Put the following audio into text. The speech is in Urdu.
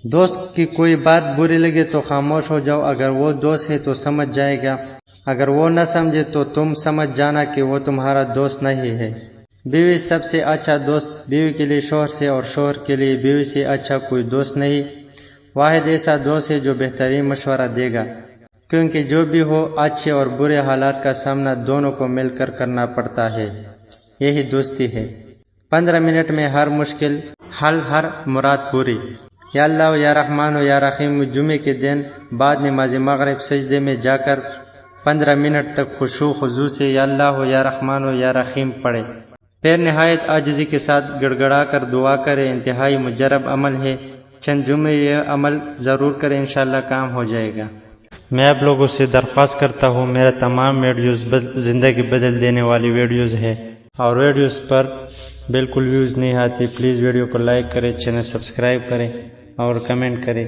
دوست کی کوئی بات بری لگے تو خاموش ہو جاؤ، اگر وہ دوست ہے تو سمجھ جائے گا، اگر وہ نہ سمجھے تو تم سمجھ جانا کہ وہ تمہارا دوست نہیں ہے۔ بیوی سب سے اچھا دوست، بیوی کے لیے شوہر سے اور شوہر کے لیے بیوی سے اچھا کوئی دوست نہیں۔ واحد ایسا دوست ہے جو بہترین مشورہ دے گا، کیونکہ جو بھی ہو اچھے اور برے حالات کا سامنا دونوں کو مل کر کرنا پڑتا ہے، یہی دوستی ہے۔ 15 منٹ میں ہر مشکل حل، ہر مراد پوری۔ یا اللہ یا رحمان یا رحیم، جمعے کے دن بعد نماز مغرب سجدے میں جا کر 15 منٹ تک خشوع خضوع سے یا اللہ یا رحمان یا رحیم پڑھے، پھر نہایت عاجزی کے ساتھ گڑ گڑا کر دعا کرے۔ انتہائی مجرب عمل ہے، چند جمعے یہ عمل ضرور کریں، انشاءاللہ کام ہو جائے گا۔ میں آپ لوگوں سے درخواست کرتا ہوں، میرا تمام ویڈیوز زندگی بدل دینے والی ویڈیوز ہے، اور ویڈیوز پر بالکل ویوز نہیں آتی۔ پلیز ویڈیو کو لائک کریں، چینل سبسکرائب کریں اور کمنٹ کریں۔